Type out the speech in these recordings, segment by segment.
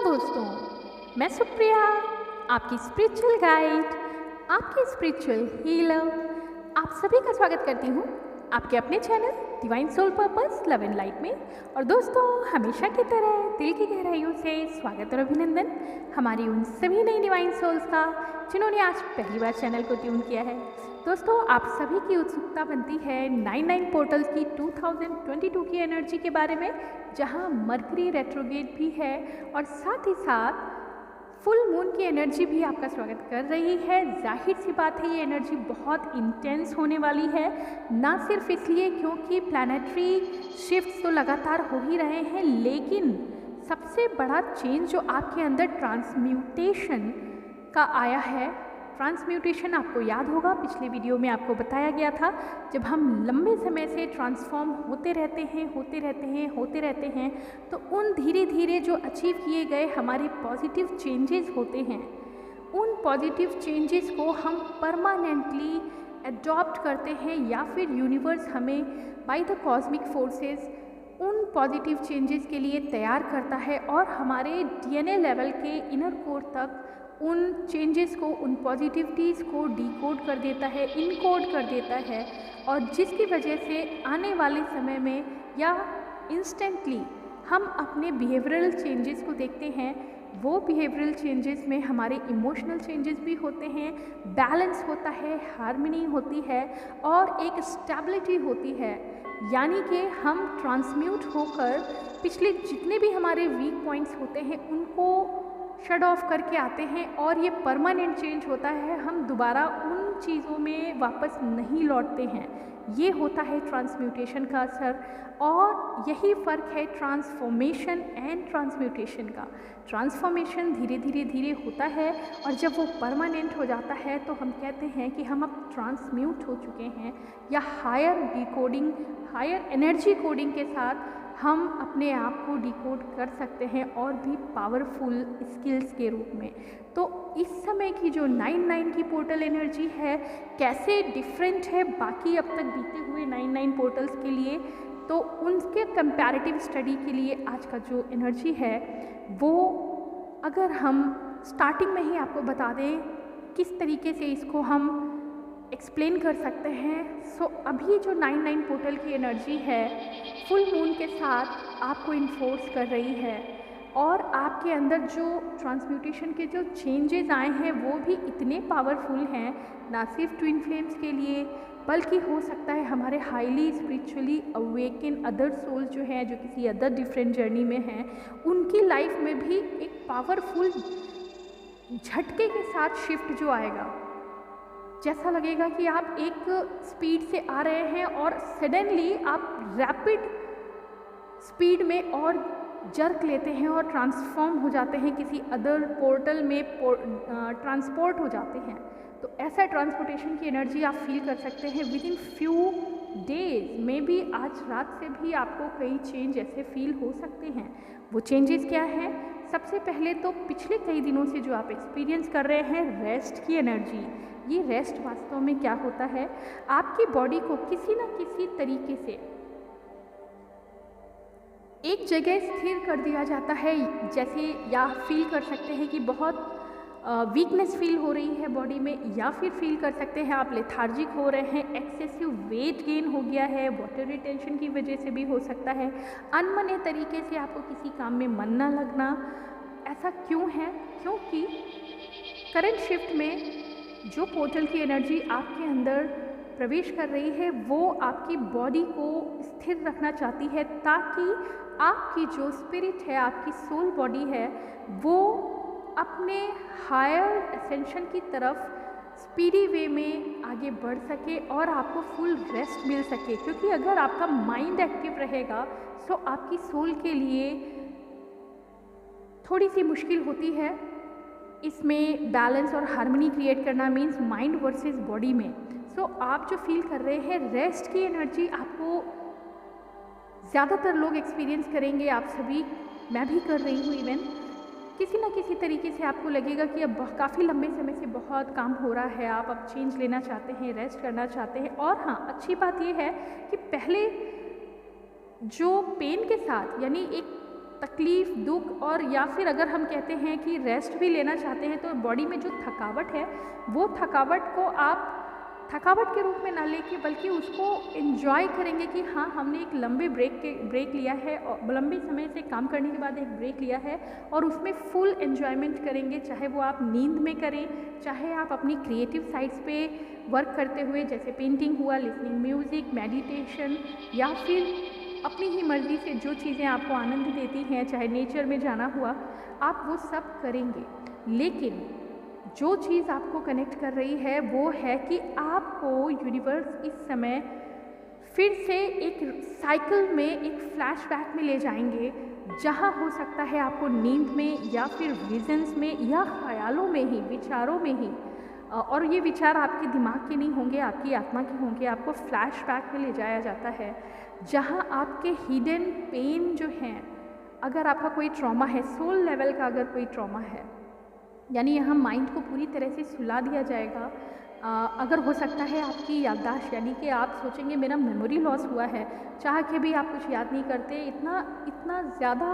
नमस्कार दोस्तों, मैं सुप्रिया, आपकी स्पिरिचुअल गाइड, आपकी स्पिरिचुअल हीलर। आप सभी का स्वागत करती हूँ आपके अपने channel divine soul purpose love and light में। और दोस्तों, हमेशा की तरह दिल की गहराइयों से स्वागत और अभिनंदन हमारी उन सभी नई डिवाइन सोल्स का जिन्होंने आज पहली बार चैनल को ट्यून किया है। दोस्तों, आप सभी की उत्सुकता बनती है 99 पोर्टल्स की 2022 की एनर्जी के बारे में, जहां मरकरी रेट्रोगेट भी है और साथ ही साथ फुल मून की एनर्जी भी आपका स्वागत कर रही है। जाहिर सी बात है, ये एनर्जी बहुत इंटेंस होने वाली है, ना सिर्फ इसलिए क्योंकि प्लैनेटरी शिफ्ट्स तो लगातार हो ही रहे हैं, लेकिन सबसे बड़ा चेंज जो आपके अंदर ट्रांसम्यूटेशन का आया है। ट्रांसम्यूटेशन आपको याद होगा, पिछले वीडियो में आपको बताया गया था, जब हम लंबे समय से ट्रांसफॉर्म होते रहते हैं तो उन धीरे धीरे जो अचीव किए गए हमारे पॉजिटिव चेंजेस होते हैं, उन पॉजिटिव चेंजेस को हम परमानेंटली अडॉप्ट करते हैं, या फिर यूनिवर्स हमें बाय द कॉस्मिक फोर्सेस उन पॉजिटिव चेंजेस के लिए तैयार करता है और हमारे डीएनए लेवल के इनर कोर तक उन चेंजेस को, उन पॉजिटिविटीज़ को डिकोड कर देता है, इनकोड कर देता है, और जिसकी वजह से आने वाले समय में या इंस्टेंटली हम अपने बिहेवियरल चेंजेस को देखते हैं। वो बिहेवियरल चेंजेस में हमारे इमोशनल चेंजेस भी होते हैं, बैलेंस होता है, हार्मनी होती है और एक स्टेबिलिटी होती है। यानी कि हम ट्रांसम्यूट होकर पिछले जितने भी हमारे वीक पॉइंट्स होते हैं उनको शट ऑफ करके आते हैं, और ये परमानेंट चेंज होता है। हम दोबारा उन चीज़ों में वापस नहीं लौटते हैं। ये होता है ट्रांसम्यूटेशन का असर, और यही फ़र्क है ट्रांसफॉर्मेशन एंड ट्रांसम्यूटेशन का। ट्रांसफॉर्मेशन धीरे धीरे होता है, और जब वो परमानेंट हो जाता है तो हम कहते हैं कि हम अब ट्रांसम्यूट हो चुके हैं, या higher decoding, higher energy coding के साथ हम अपने आप को डिकोड कर सकते हैं, और भी पावरफुल स्किल्स के रूप में। तो इस समय की जो 99 की पोर्टल एनर्जी है, कैसे डिफरेंट है बाकी अब तक बीते हुए 99 पोर्टल्स के लिए, तो उनके कंपैरेटिव स्टडी के लिए आज का जो एनर्जी है वो, अगर हम स्टार्टिंग में ही आपको बता दें किस तरीके से इसको हम एक्सप्लेन कर सकते हैं। सो अभी जो 99 पोर्टल की एनर्जी है फुल मून के साथ आपको इन्फोर्स कर रही है, और आपके अंदर जो ट्रांसम्यूटेशन के जो चेंजेस आए हैं वो भी इतने पावरफुल हैं, ना सिर्फ ट्विन फ्लेम्स के लिए, बल्कि हो सकता है हमारे highly spiritually awaken other souls जो हैं, जो किसी अदर डिफरेंट जर्नी में हैं, उनकी लाइफ में भी एक पावरफुल झटके के साथ शिफ्ट जो आएगा। जैसा लगेगा कि आप एक स्पीड से आ रहे हैं और सडनली आप रैपिड स्पीड में और जर्क लेते हैं और ट्रांसफॉर्म हो जाते हैं, किसी अदर पोर्टल में ट्रांसपोर्ट हो जाते हैं। तो ऐसा ट्रांसपोर्टेशन की एनर्जी आप फील कर सकते हैं विद इन फ्यू डेज में भी। आज रात से भी आपको कई चेंज ऐसे फील हो सकते हैं। वो चेंजेस क्या है? सबसे पहले तो पिछले कई दिनों से जो आप एक्सपीरियंस कर रहे हैं रेस्ट की एनर्जी। ये रेस्ट वास्तव में क्या होता है? आपकी बॉडी को किसी न किसी तरीके से एक जगह स्थिर कर दिया जाता है, जैसे या फील कर सकते हैं कि बहुत वीकनेस फील हो रही है बॉडी में, या फिर फील कर सकते हैं आप लेथार्जिक हो रहे हैं, एक्सेसिव वेट गेन हो गया है, वाटर रिटेंशन की वजह से भी हो सकता है, अनमने तरीके से आपको किसी काम में मन न लगना। ऐसा क्यों है? क्योंकि करंट शिफ्ट में जो पोर्टल की एनर्जी आपके अंदर प्रवेश कर रही है वो आपकी बॉडी को स्थिर रखना चाहती है, ताकि आपकी जो स्पिरिट है, आपकी सोल बॉडी है, वो अपने हायर एसेंशन की तरफ स्पीडी वे में आगे बढ़ सके और आपको फुल रेस्ट मिल सके। क्योंकि अगर आपका माइंड एक्टिव रहेगा तो आपकी सोल के लिए थोड़ी सी मुश्किल होती है इसमें बैलेंस और हार्मनी क्रिएट करना, मीन्स माइंड वर्सेस बॉडी में। सो आप जो फील कर रहे हैं रेस्ट की एनर्जी, आपको ज़्यादातर लोग एक्सपीरियंस करेंगे, आप सभी, मैं भी कर रही हूँ इवन, किसी न किसी तरीके से आपको लगेगा कि अब काफ़ी लंबे समय से बहुत काम हो रहा है, आप अब चेंज लेना चाहते हैं, रेस्ट करना चाहते हैं। और हाँ, अच्छी बात यह है कि पहले जो पेन के साथ, यानी एक तकलीफ़, दुख, और या फिर अगर हम कहते हैं कि रेस्ट भी लेना चाहते हैं तो बॉडी में जो थकावट है वो थकावट को आप थकावट के रूप में ना लेके बल्कि उसको एंजॉय करेंगे कि हाँ, हमने एक लंबे ब्रेक लिया है और लंबे समय से काम करने के बाद एक ब्रेक लिया है और उसमें फुल एंजॉयमेंट करेंगे। चाहे वो आप नींद में करें, चाहे आप अपनी क्रिएटिव साइड्स पे वर्क करते हुए, जैसे पेंटिंग हुआ, लिसनिंग म्यूज़िक, मेडिटेशन, या फिर अपनी ही मर्ज़ी से जो चीज़ें आपको आनंद देती हैं, चाहे नेचर में जाना हुआ, आप वो सब करेंगे। लेकिन जो चीज़ आपको कनेक्ट कर रही है वो है कि आपको यूनिवर्स इस समय फिर से एक साइकिल में, एक फ्लैशबैक में ले जाएंगे, जहाँ हो सकता है आपको नींद में या फिर विजन्स में या ख्यालों में ही, विचारों में ही, और ये विचार आपके दिमाग के नहीं होंगे, आपकी आत्मा के होंगे, आपको फ्लैशबैक में ले जाया जाता है, जहाँ आपके हिडन पेन जो हैं, अगर आपका कोई ट्रॉमा है, सोल लेवल का अगर कोई ट्रॉमा है, यानी यहाँ माइंड को पूरी तरह से सुला दिया जाएगा। अगर हो सकता है आपकी याददाश्त, यानी कि आप सोचेंगे मेरा मेमोरी लॉस हुआ है, चाह के भी आप कुछ याद नहीं करते, इतना ज़्यादा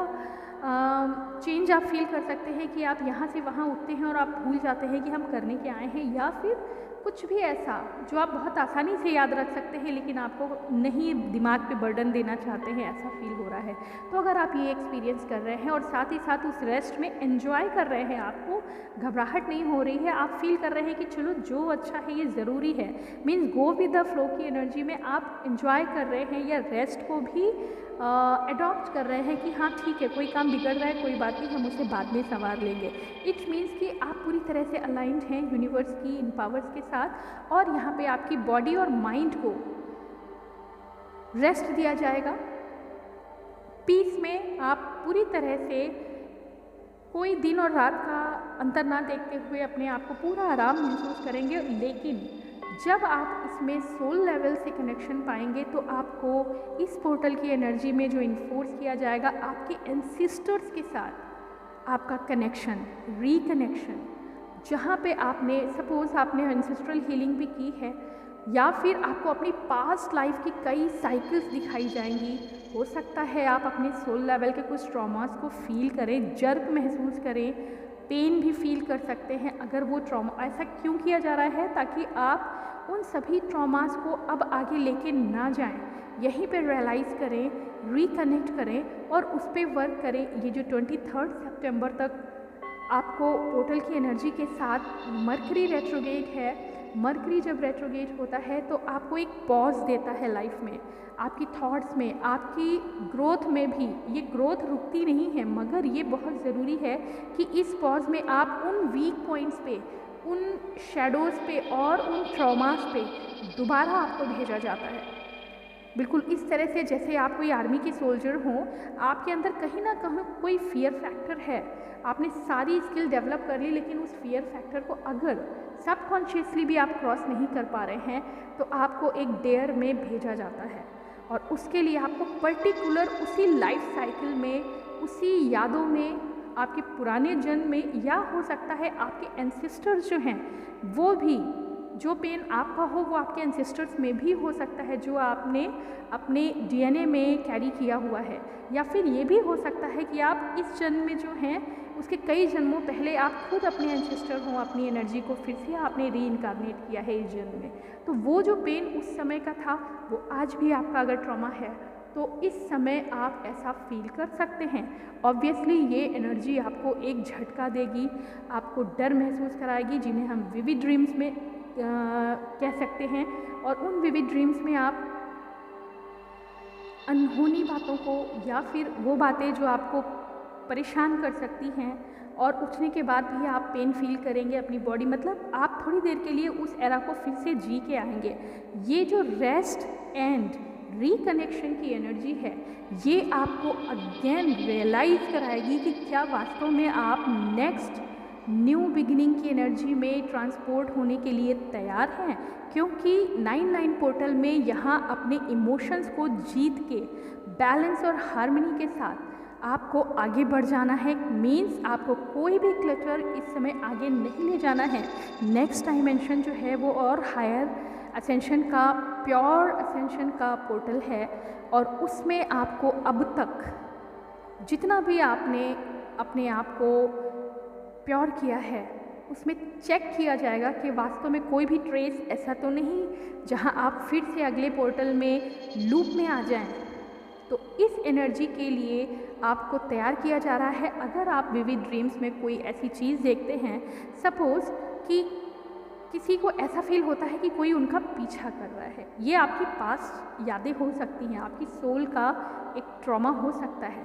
चेंज आप फील कर सकते हैं कि आप यहाँ से वहाँ उठते हैं और आप भूल जाते हैं कि हम करने के आए हैं, या फिर कुछ भी ऐसा जो आप बहुत आसानी से याद रख सकते हैं लेकिन आपको नहीं दिमाग पे बर्डन देना चाहते हैं, ऐसा फील हो रहा है। तो अगर आप ये एक्सपीरियंस कर रहे हैं और साथ ही साथ उस रेस्ट में एंजॉय कर रहे हैं, आपको घबराहट नहीं हो रही है, आप फील कर रहे हैं कि चलो जो अच्छा है ये ज़रूरी है, means go with the flow की एनर्जी में आप एंजॉय कर रहे हैं या रेस्ट को भी अडॉप्ट कर रहे हैं कि हाँ ठीक है, कोई काम बिगड़ रहा है, कोई बात नहीं, हम उसे बाद में संवार लेंगे। इट मीन्स कि आप पूरी तरह से अलाइंड हैं यूनिवर्स की इन पावर्स के साथ, और यहाँ पे आपकी बॉडी और माइंड को रेस्ट दिया जाएगा। पीस में आप पूरी तरह से कोई दिन और रात का अंतर ना देखते हुए अपने आप को पूरा आराम महसूस करेंगे। लेकिन जब आप इसमें सोल लेवल से कनेक्शन पाएंगे तो आपको इस पोर्टल की एनर्जी में जो इन्फोर्स किया जाएगा, आपके एंसिस्टर्स के साथ आपका कनेक्शन, रिकनेक्शन, जहाँ पे आपने सपोज़ आपने एंसेस्ट्रल हीलिंग भी की है, या फिर आपको अपनी पास्ट लाइफ की कई साइकिल्स दिखाई जाएंगी। हो सकता है आप अपने सोल लेवल के कुछ ट्रॉमास को फील करें, जर्क महसूस करें, पेन भी फील कर सकते हैं। अगर वो ट्रॉमा, ऐसा क्यों किया जा रहा है, ताकि आप उन सभी ट्रॉमास को अब आगे लेके ना जाएं, यहीं पे रियलाइज़ करें, रिकनेक्ट करें और उस पर वर्क करें। ये जो 23 सितंबर तक आपको पोर्टल की एनर्जी के साथ मरकरी रेट्रोगेट है, मरकरी जब रेट्रोगेट होता है तो आपको एक पॉज देता है लाइफ में, आपकी थॉट्स में, आपकी ग्रोथ में भी। ये ग्रोथ रुकती नहीं है, मगर ये बहुत ज़रूरी है कि इस पॉज में आप उन वीक पॉइंट्स पे, उन शैडोज़ पे और उन ट्रॉमास पे दोबारा आपको भेजा जाता है। बिल्कुल इस तरह से जैसे आप कोई आर्मी के सोल्जर हों, आपके अंदर कहीं ना कहीं कोई फियर फैक्टर है, आपने सारी स्किल डेवलप कर ली, लेकिन उस फियर फैक्टर को अगर सबकॉन्शियसली भी आप क्रॉस नहीं कर पा रहे हैं तो आपको एक डेयर में भेजा जाता है, और उसके लिए आपको पर्टिकुलर उसी लाइफ साइकिल में, उसी यादों में, आपके पुराने जन्म में, या हो सकता है आपके एंसेस्टर्स जो हैं वो भी, जो पेन आपका हो वो आपके एंसेस्टर्स में भी हो सकता है, जो आपने अपने डीएनए में कैरी किया हुआ है। या फिर ये भी हो सकता है कि आप इस जन्म में जो हैं उसके कई जन्मों पहले आप खुद अपने एंसेस्टर हों, अपनी एनर्जी को फिर से आपने रीइनकार्नेट किया है इस जन्म में। तो वो जो पेन उस समय का था वो आज भी आपका अगर ट्रॉमा है तो इस समय आप ऐसा फील कर सकते हैं। ऑब्वियसली ये एनर्जी आपको एक झटका देगी, आपको डर महसूस कराएगी, जिन्हें हम विविड ड्रीम्स में कह सकते हैं। और उन विविड ड्रीम्स में आप अनहोनी बातों को, या फिर वो बातें जो आपको परेशान कर सकती हैं, और उठने के बाद भी आप पेन फील करेंगे अपनी बॉडी, मतलब आप थोड़ी देर के लिए उस एरा को फिर से जी के आएंगे। ये जो रेस्ट एंड रिकनेक्शन की एनर्जी है, ये आपको अगेन रियलाइज़ कराएगी कि क्या वास्तव में आप नेक्स्ट न्यू बिगिनिंग की एनर्जी में ट्रांसपोर्ट होने के लिए तैयार हैं। क्योंकि 9-9 पोर्टल में यहाँ अपने इमोशंस को जीत के बैलेंस और हार्मनी के साथ आपको आगे बढ़ जाना है। मीन्स आपको कोई भी क्लटर इस समय आगे नहीं ले जाना है। नेक्स्ट डायमेंशन जो है वो और हायर असेंशन का, प्योर असेंशन का पोर्टल है, और उसमें आपको अब तक जितना भी आपने अपने आप को प्योर किया है उसमें चेक किया जाएगा कि वास्तव में कोई भी ट्रेस ऐसा तो नहीं जहां आप फिर से अगले पोर्टल में लूप में आ जाएं। तो इस एनर्जी के लिए आपको तैयार किया जा रहा है। अगर आप विविड ड्रीम्स में कोई ऐसी चीज़ देखते हैं, सपोज़ कि किसी को ऐसा फील होता है कि कोई उनका पीछा कर रहा है, ये आपकी पास्ट यादें हो सकती हैं, आपकी सोल का एक ट्रॉमा हो सकता है,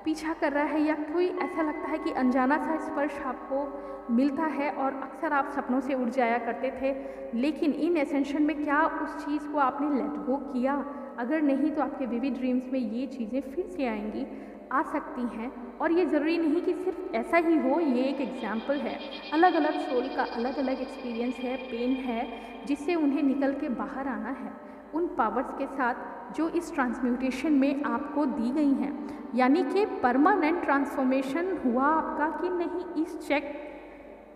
पीछा कर रहा है, या कोई ऐसा लगता है कि अनजाना सा स्पर्श आपको मिलता है और अक्सर आप सपनों से उड़ जाया करते थे, लेकिन इन एसेंशन में क्या उस चीज़ को आपने लेट गो किया? अगर नहीं तो आपके विविड ड्रीम्स में ये चीज़ें फिर से आएंगी, आ सकती हैं। और ये ज़रूरी नहीं कि सिर्फ ऐसा ही हो, ये एक एग्जाम्पल है। अलग अलग सोल का अलग अलग एक्सपीरियंस है, पेन है, जिससे उन्हें निकल के बाहर आना है उन पावर्स के साथ जो इस ट्रांसम्यूटेशन में आपको दी गई हैं। यानी कि परमानेंट ट्रांसफॉर्मेशन हुआ आपका कि नहीं, इस चेक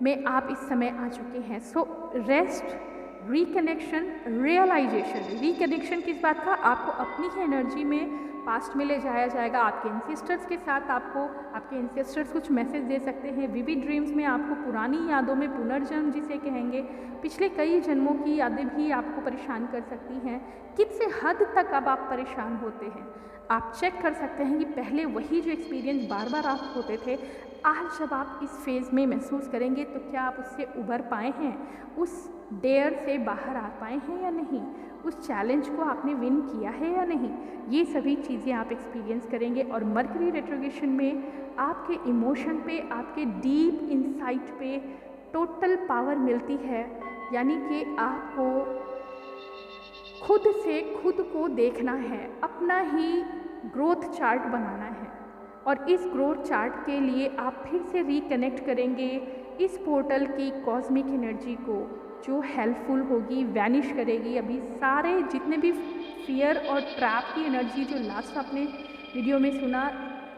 में आप इस समय आ चुके हैं। So rest, reconnection, realisation. Reconnection किस बात का? आपको अपनी ही एनर्जी में पास्ट में ले जाया जाएगा। आपके एंसेस्टर्स के साथ आपको आपके एंसेस्टर्स कुछ मैसेज दे सकते हैं। विविड ड्रीम्स में आपको पुरानी यादों में पुनर्जन्म जिसे कहेंगे, पिछले कई जन्मों की यादें भी आपको परेशान कर सकती हैं। कितने हद तक अब आप परेशान होते हैं, आप चेक कर सकते हैं कि पहले वही जो एक्सपीरियंस बार बार आप होते थे, आज जब आप इस फेज़ में महसूस करेंगे तो क्या आप उससे उबर पाए हैं, उस डेयर से बाहर आ पाए हैं या नहीं, उस चैलेंज को आपने विन किया है या नहीं। ये सभी चीज़ें आप एक्सपीरियंस करेंगे। और मर्करी रेट्रोग्रेशन में आपके इमोशन पे, आपके डीप इंसाइट पे टोटल पावर मिलती है। यानी कि आपको खुद से खुद को देखना है, अपना ही ग्रोथ चार्ट बनाना है। और इस ग्रोथ चार्ट के लिए आप फिर से रिकनेक्ट करेंगे इस पोर्टल की कॉस्मिक एनर्जी को, जो हेल्पफुल होगी, वैनिश करेगी। अभी सारे जितने भी फियर और ट्रैप की एनर्जी जो लास्ट आपने वीडियो में सुना,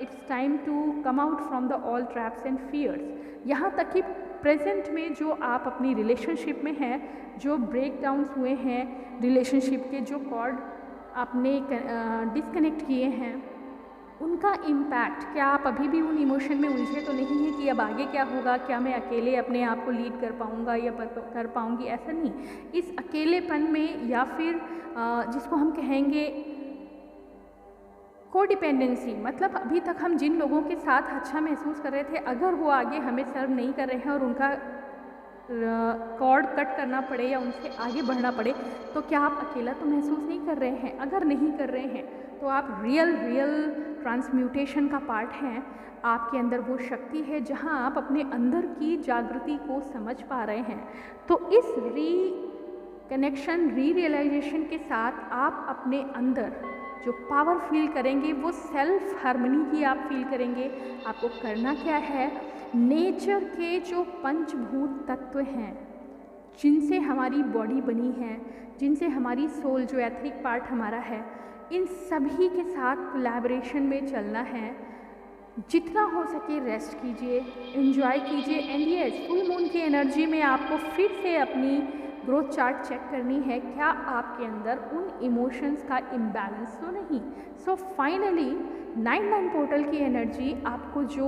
it's time to come out from the all traps and fears. यहाँ तक कि प्रेजेंट में जो आप अपनी रिलेशनशिप में हैं, जो ब्रेक डाउन्स हुए हैं रिलेशनशिप के, जो कॉर्ड आपने डिस्कनेक्ट किए हैं, उनका इम्पैक्ट, क्या आप अभी भी उन इमोशन में उलझे तो नहीं है कि अब आगे क्या होगा, क्या मैं अकेले अपने आप को लीड कर पाऊँगा या कर पाऊँगी? ऐसा नहीं। इस अकेलेपन में या फिर जिसको हम कहेंगे कोडिपेंडेंसी, मतलब अभी तक हम जिन लोगों के साथ अच्छा महसूस कर रहे थे, अगर वो आगे हमें सर्व नहीं कर रहे हैं और उनका कॉर्ड कट करना पड़े या उनसे आगे बढ़ना पड़े, तो क्या आप अकेला तो महसूस नहीं कर रहे हैं? अगर नहीं कर रहे हैं तो आप रियल ट्रांसम्यूटेशन का पार्ट हैं। आपके अंदर वो शक्ति है जहां आप अपने अंदर की जागृति को समझ पा रहे हैं। तो इस कनेक्शन, रियलाइजेशन के साथ आप अपने अंदर जो पावर फील करेंगे वो सेल्फ हार्मनी की आप फील करेंगे। आपको करना क्या है, नेचर के जो पंचभूत तत्व हैं, जिनसे हमारी बॉडी बनी है, जिनसे हमारी सोल, जो एथरिक पार्ट हमारा है, इन सभी के साथ कोलैबोरेशन में चलना है। जितना हो सके रेस्ट कीजिए, एंजॉय कीजिए। एंड यस, फुल मून की एनर्जी में आपको फिर से अपनी ग्रोथ चार्ट चेक करनी है, क्या आपके अंदर उन इमोशंस का इम्बैलेंस तो नहीं। सो फाइनली 9/9 पोर्टल की एनर्जी आपको जो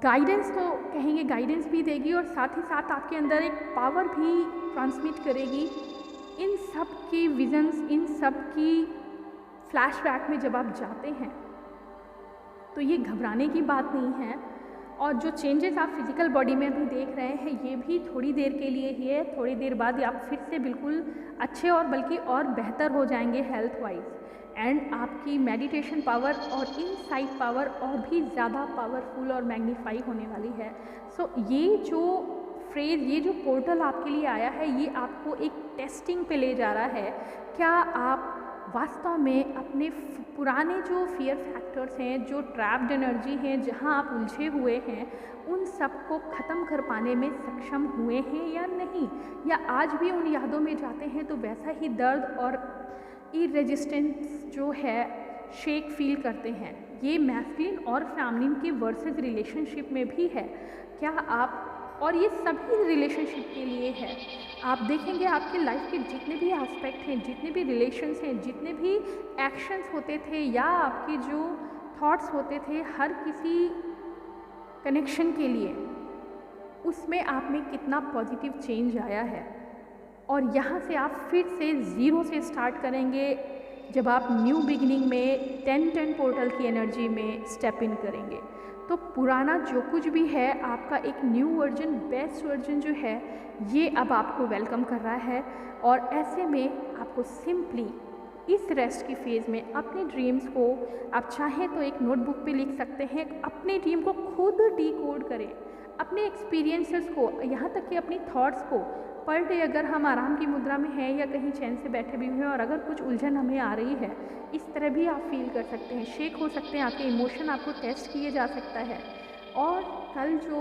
गाइडेंस तो कहेंगे, गाइडेंस भी देगी और साथ ही साथ आपके अंदर एक पावर भी ट्रांसमिट करेगी। इन सब की विजन्स, इन सब की फ्लैशबैक में जब आप जाते हैं तो ये घबराने की बात नहीं है। और जो चेंजेस आप फिजिकल बॉडी में भी देख रहे हैं, ये भी थोड़ी देर के लिए ही है। थोड़ी देर बाद आप फिर से बिल्कुल अच्छे और बल्कि और बेहतर हो जाएंगे हेल्थ वाइज। एंड आपकी मेडिटेशन पावर और इनसाइट पावर और भी ज़्यादा पावरफुल और मैग्नीफाई होने वाली है। सो ये जो फ्रेज, ये जो पोर्टल आपके लिए आया है, ये आपको एक टेस्टिंग पे ले जा रहा है। क्या आप वास्तव में अपने पुराने जो फियर फैक्टर्स हैं, जो ट्रैप्ड एनर्जी हैं, जहां आप उलझे हुए हैं, उन सब को ख़त्म कर पाने में सक्षम हुए हैं या नहीं, या आज भी उन यादों में जाते हैं तो वैसा ही दर्द और इरेजिस्टेंस जो है, शेक फील करते हैं। ये मैस्कुलिन और फेमिनिन के वर्सेस रिलेशनशिप में भी है। क्या आप, और ये सभी रिलेशनशिप के लिए है, आप देखेंगे आपके लाइफ के जितने भी एस्पेक्ट हैं, जितने भी रिलेशंस हैं, जितने भी एक्शंस होते थे, या आपकी जो थॉट्स होते थे हर किसी कनेक्शन के लिए, उसमें आप में कितना पॉजिटिव चेंज आया है। और यहाँ से आप फिर से ज़ीरो से स्टार्ट करेंगे जब आप न्यू बिगिनिंग में 10-10 पोर्टल की एनर्जी में स्टेप इन करेंगे। तो पुराना जो कुछ भी है, आपका एक न्यू वर्जन, बेस्ट वर्जन जो है, ये अब आपको वेलकम कर रहा है। और ऐसे में आपको सिंपली इस रेस्ट की फेज़ में अपने ड्रीम्स को आप चाहें तो एक नोटबुक पे लिख सकते हैं, अपने ड्रीम को खुद डिकोड करें, अपने एक्सपीरियंसेस को, यहाँ तक कि अपनी थॉट्स को पर डे अगर हम आराम की मुद्रा में हैं या कहीं चैन से बैठे भी हुए हैं और अगर कुछ उलझन हमें आ रही है, इस तरह भी आप फील कर सकते हैं, शेक हो सकते हैं, आपके इमोशन आपको टेस्ट किए जा सकता है। और कल जो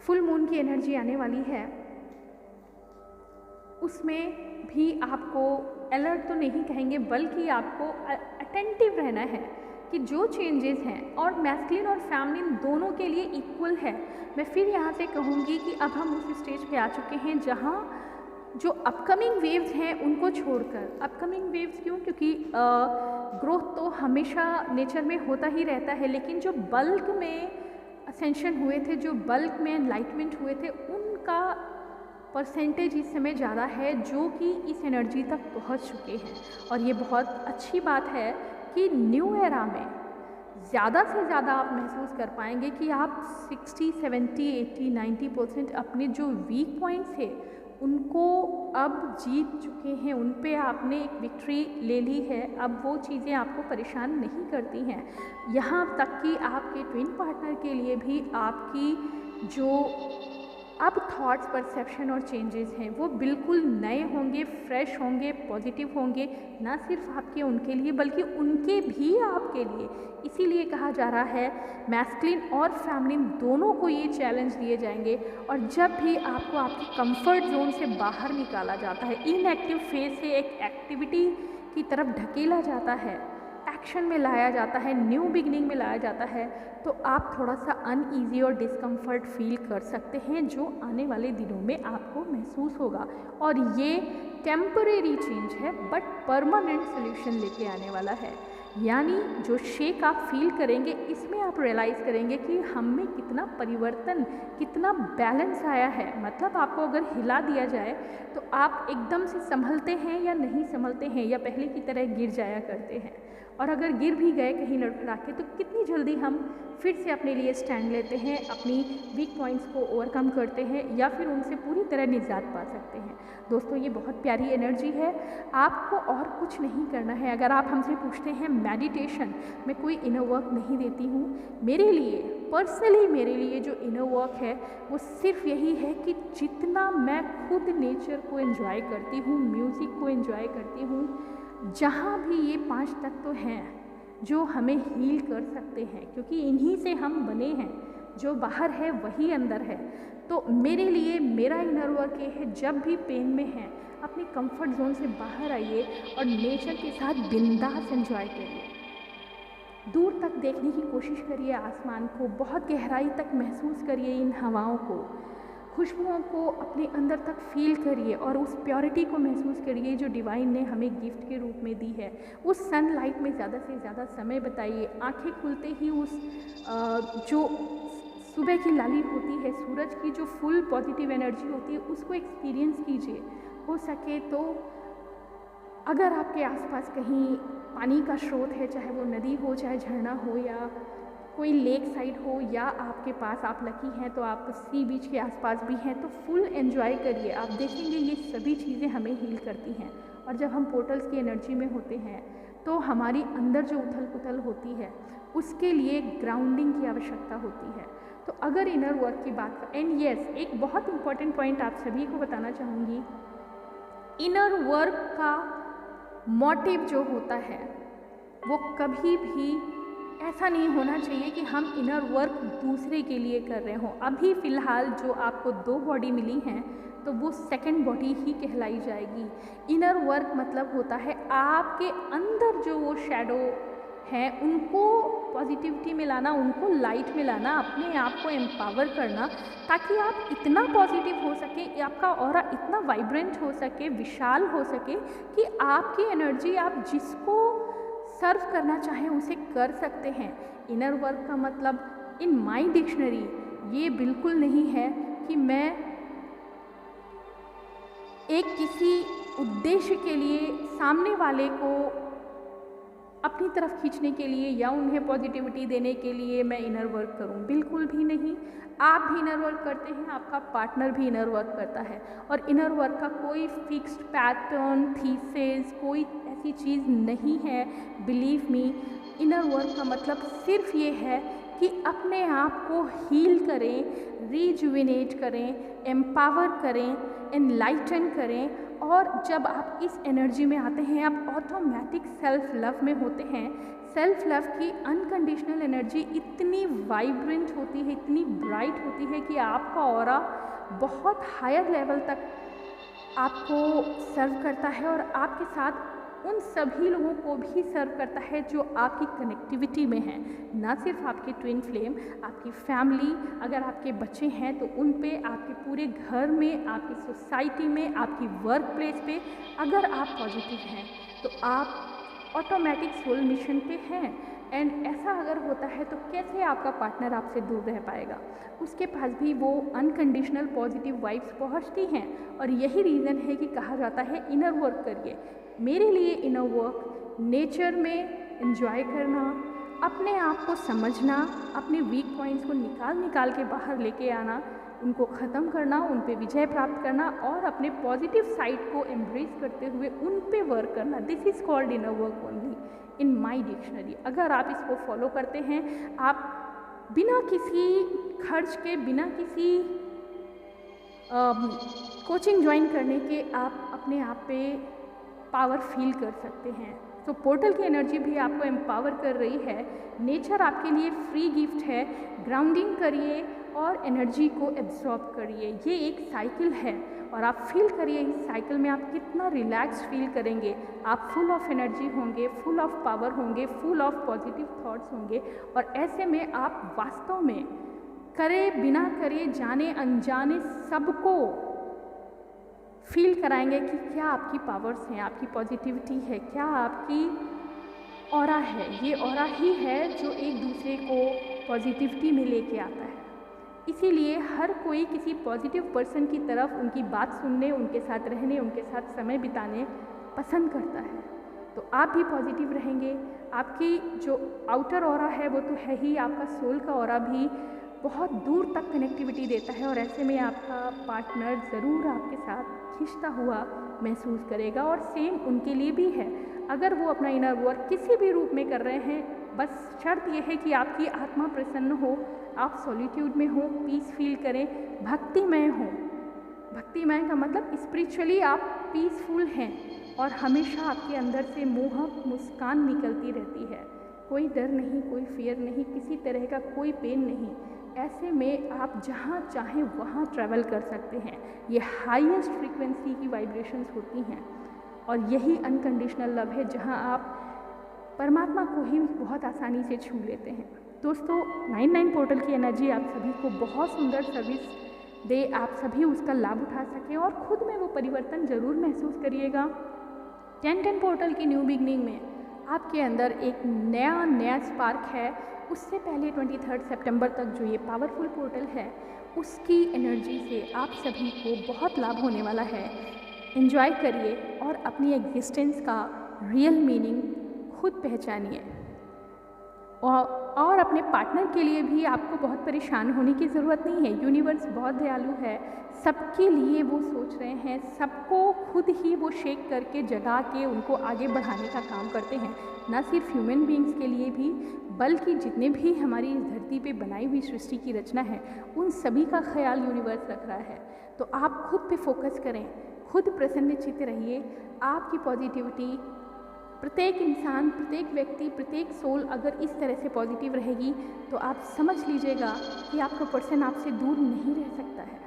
फुल मून की एनर्जी आने वाली है, उसमें भी आपको अलर्ट तो नहीं कहेंगे बल्कि आपको अटेंटिव रहना है कि जो चेंजेस हैं, और मैस्कुलिन और फेमिनिन दोनों के लिए इक्वल है। मैं फिर यहाँ से कहूँगी कि अब हम उस स्टेज पे आ चुके हैं जहाँ जो अपकमिंग वेव्स हैं उनको छोड़कर, अपकमिंग वेव्स क्यों, क्योंकि ग्रोथ तो हमेशा नेचर में होता ही रहता है, लेकिन जो बल्क में असेंशन हुए थे, जो बल्क में एनलाइटमेंट हुए थे, उनका परसेंटेज इस समय ज़्यादा है जो कि इस एनर्जी तक पहुँच चुके हैं। और ये बहुत अच्छी बात है कि न्यू एरा में ज़्यादा से ज़्यादा आप महसूस कर पाएंगे कि आप 60, 70, 80, 90% अपने जो वीक पॉइंट्स थे उनको अब जीत चुके हैं, उन पे आपने एक विक्ट्री ले ली है। अब वो चीज़ें आपको परेशान नहीं करती हैं। यहाँ तक कि आपके ट्विन पार्टनर के लिए भी आपकी जो अब थॉट्स, परसेप्शन और चेंजेस हैं वो बिल्कुल नए होंगे, फ्रेश होंगे, पॉजिटिव होंगे, ना सिर्फ आपके उनके लिए बल्कि उनके भी आपके लिए। इसीलिए कहा जा रहा है मैस्कुलिन और फेमिनिन दोनों को ये चैलेंज दिए जाएंगे। और जब भी आपको आपकी कंफर्ट जोन से बाहर निकाला जाता है, इनएक्टिव फेज से एक एक्टिविटी की तरफ ढकेला जाता है, एक्शन में लाया जाता है, न्यू बिगिनिंग में लाया जाता है, तो आप थोड़ा सा अनईजी और डिस्कम्फर्ट फील कर सकते हैं जो आने वाले दिनों में आपको महसूस होगा। और ये टेम्परेरी चेंज है बट परमानेंट सोल्यूशन लेके आने वाला है। यानी जो शेक आप फील करेंगे, इसमें आप रियलाइज़ करेंगे कि हम में कितना परिवर्तन, कितना बैलेंस आया है। मतलब आपको अगर हिला दिया जाए तो आप एकदम से संभलते हैं या नहीं संभलते हैं, या पहले की तरह गिर जाया करते हैं। और अगर गिर भी गए कहीं लड़खड़ा के तो कितनी जल्दी हम फिर से अपने लिए स्टैंड लेते हैं, अपनी वीक पॉइंट्स को ओवरकम करते हैं या फिर उनसे पूरी तरह निजात पा सकते हैं। दोस्तों, ये बहुत प्यारी एनर्जी है, आपको और कुछ नहीं करना है। अगर आप हमसे पूछते हैं मेडिटेशन, मैं कोई इनर वर्क नहीं देती हूँ। मेरे लिए पर्सनली, मेरे लिए जो इनर वर्क है वो सिर्फ यही है कि जितना मैं खुद नेचर को एंजॉय करती हूँ, म्यूज़िक को एंजॉय करती हूँ, जहाँ भी ये 5 तत्व हैं जो हमें हील कर सकते हैं, क्योंकि इन्हीं से हम बने हैं, जो बाहर है वही अंदर है। तो मेरे लिए मेरा इनर वर्क ये है, जब भी पेन में है अपनी कंफर्ट जोन से बाहर आइए और नेचर के साथ बिंदास एंजॉय करिए। दूर तक देखने की कोशिश करिए आसमान को, बहुत गहराई तक महसूस करिए इन हवाओं को, खुशबुओं को अपने अंदर तक फील करिए और उस प्योरिटी को महसूस करिए जो डिवाइन ने हमें गिफ्ट के रूप में दी है। उस सनलाइट में ज़्यादा से ज़्यादा समय बिताइए। आंखें खुलते ही उस जो सुबह की लाली होती है, सूरज की जो फुल पॉजिटिव एनर्जी होती है, उसको एक्सपीरियंस कीजिए। हो सके तो अगर आपके आसपास कहीं पानी का स्रोत है, चाहे वो नदी हो, चाहे झरना हो, या कोई लेक साइड हो, या आपके पास आप लकी हैं तो आप सी बीच के आसपास भी हैं, तो फुल एंजॉय करिए। आप देखेंगे ये सभी चीज़ें हमें हील करती हैं। और जब हम पोर्टल्स की एनर्जी में होते हैं तो हमारी अंदर जो उथल पुथल होती है उसके लिए ग्राउंडिंग की आवश्यकता होती है। तो अगर इनर वर्क की बात कर, एंड येस, एक बहुत इंपॉर्टेंट पॉइंट आप सभी को बताना चाहूँगी, इनर वर्क का मोटिव जो होता है वो कभी भी ऐसा नहीं होना चाहिए कि हम इनर वर्क दूसरे के लिए कर रहे हों। अभी फ़िलहाल जो आपको 2 बॉडी मिली हैं तो वो सेकंड बॉडी ही कहलाई जाएगी। इनर वर्क मतलब होता है आपके अंदर जो वो शैडो हैं उनको पॉजिटिविटी में लाना, उनको लाइट में लाना, अपने आप को एम्पावर करना, ताकि आप इतना पॉजिटिव हो सके, आपका ऑरा इतना वाइब्रेंट हो सके, विशाल हो सके कि आपकी एनर्जी आप जिसको सर्व करना चाहें उसे कर सकते हैं। इनर वर्क का मतलब इन माई डिक्शनरी ये बिल्कुल नहीं है कि मैं एक किसी उद्देश्य के लिए सामने वाले को अपनी तरफ खींचने के लिए या उन्हें पॉजिटिविटी देने के लिए मैं इनर वर्क करूं, बिल्कुल भी नहीं। आप भी इनर वर्क करते हैं, आपका पार्टनर भी इनर वर्क करता है, और इनर वर्क का कोई फिक्स्ड पैटर्न, थीसिस, कोई ऐसी चीज़ नहीं है। बिलीव मी, इनर वर्क का मतलब सिर्फ ये है कि अपने आप को हील करें, रिजुविनेट करें, एम्पावर करें, एनलाइटन करें। और जब आप इस एनर्जी में आते हैं, आप ऑटोमेटिक सेल्फ लव में होते हैं। सेल्फ लव की अनकंडीशनल एनर्जी इतनी वाइब्रेंट होती है, इतनी ब्राइट होती है कि आपका ऑरा बहुत हायर लेवल तक आपको सर्व करता है, और आपके साथ उन सभी लोगों को भी सर्व करता है जो आपकी कनेक्टिविटी में हैं। ना सिर्फ आपके ट्विन फ्लेम, आपकी फैमिली, अगर आपके बच्चे हैं तो उन पे, आपके पूरे घर में, आपकी सोसाइटी में, आपकी वर्क प्लेस पे अगर आप पॉजिटिव हैं तो आप ऑटोमेटिक सोल मिशन पे हैं। एंड ऐसा अगर होता है तो कैसे आपका पार्टनर आपसे दूर रह पाएगा? उसके पास भी वो अनकंडीशनल पॉजिटिव वाइब्स पहुंचती हैं। और यही रीज़न है कि कहा जाता है इनर वर्क करिए। मेरे लिए इनर वर्क नेचर में एंजॉय करना, अपने आप को समझना, अपने वीक पॉइंट्स को निकाल के बाहर लेके आना, उनको ख़त्म करना, उन पे विजय प्राप्त करना और अपने पॉजिटिव साइड को एम्ब्रेस करते हुए उन पे वर्क करना, this is called inner work only in my dictionary. अगर आप इसको फॉलो करते हैं, आप बिना किसी खर्च के, बिना किसी कोचिंग ज्वाइन करने के आप अपने आप पे पावर फील कर सकते हैं। तो पोर्टल की एनर्जी भी आपको एम्पावर कर रही है। नेचर आपके लिए फ्री गिफ्ट है। ग्राउंडिंग करिए और एनर्जी को एब्जॉर्ब करिए। ये एक साइकिल है और आप फील करिए इस साइकिल में आप कितना रिलैक्स फील करेंगे। आप फुल ऑफ एनर्जी होंगे, फुल ऑफ पावर होंगे, फुल ऑफ पॉजिटिव थॉट्स होंगे। और ऐसे में आप वास्तव में करे बिना करे, जाने अनजाने सबको फील कराएंगे कि क्या आपकी पावर्स हैं, आपकी पॉजिटिविटी है, क्या आपकी ऑरा है। ये ऑरा ही है जो एक दूसरे को पॉजिटिविटी में लेके आता है। इसीलिए हर कोई किसी पॉजिटिव पर्सन की तरफ उनकी बात सुनने, उनके साथ रहने, उनके साथ समय बिताने पसंद करता है। तो आप भी पॉजिटिव रहेंगे। आपकी जो आउटर ऑरा है वो तो है ही, आपका सोल का ऑरा भी बहुत दूर तक कनेक्टिविटी देता है। और ऐसे में आपका पार्टनर ज़रूर आपके साथ खिंचता हुआ महसूस करेगा। और सेम उनके लिए भी है। अगर वो अपना इनर वर्क किसी भी रूप में कर रहे हैं, बस शर्त यह है कि आपकी आत्मा प्रसन्न हो, आप सॉलिट्यूड में हो, पीस फील करें, भक्तिमय हो। भक्तिमय का मतलब स्पिरिचुअली आप पीसफुल हैं और हमेशा आपके अंदर से मोहक मुस्कान निकलती रहती है। कोई डर नहीं, कोई फियर नहीं, किसी तरह का कोई पेन नहीं। ऐसे में आप जहाँ चाहें वहाँ ट्रैवल कर सकते हैं। ये हाईएस्ट फ्रीक्वेंसी की वाइब्रेशंस होती हैं और यही अनकंडीशनल लव है, जहाँ आप परमात्मा को ही बहुत आसानी से छू लेते हैं। दोस्तों, 99 पोर्टल की एनर्जी आप सभी को बहुत सुंदर सर्विस दे, आप सभी उसका लाभ उठा सकें और ख़ुद में वो परिवर्तन ज़रूर महसूस करिएगा। 1010 पोर्टल की न्यू बिगनिंग में आपके अंदर एक नया स्पार्क है। उससे पहले 23 सितंबर तक जो ये पावरफुल पोर्टल है, उसकी एनर्जी से आप सभी को बहुत लाभ होने वाला है। एंजॉय करिए और अपनी एग्जिस्टेंस का रियल मीनिंग खुद पहचानिए। और अपने पार्टनर के लिए भी आपको बहुत परेशान होने की ज़रूरत नहीं है। यूनिवर्स बहुत दयालु है, सबके लिए वो सोच रहे हैं, सबको खुद ही वो शेक करके जगा के उनको आगे बढ़ाने का काम करते हैं। ना सिर्फ ह्यूमन बीइंग्स के लिए भी, बल्कि जितने भी हमारी इस धरती पे बनाई हुई सृष्टि की रचना है, उन सभी का ख्याल यूनिवर्स रख रहा है। तो आप खुद पे फोकस करें, खुद प्रसन्नचित्त रहिए। आपकी पॉजिटिविटी, प्रत्येक इंसान, प्रत्येक व्यक्ति, प्रत्येक सोल अगर इस तरह से पॉजिटिव रहेगी तो आप समझ लीजिएगा कि आपका पर्सन आपसे दूर नहीं रह सकता है।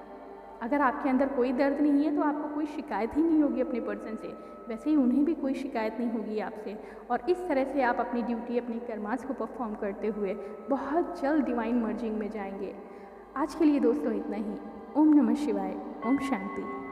अगर आपके अंदर कोई दर्द नहीं है तो आपको कोई शिकायत ही नहीं होगी अपने पर्सन से, वैसे ही उन्हें भी कोई शिकायत नहीं होगी आपसे। और इस तरह से आप अपनी ड्यूटी, अपनी कर्मास को परफॉर्म करते हुए बहुत जल्द डिवाइन मर्जिंग में जाएंगे। आज के लिए दोस्तों इतना ही। ओम नमः शिवाय, ओम शांति।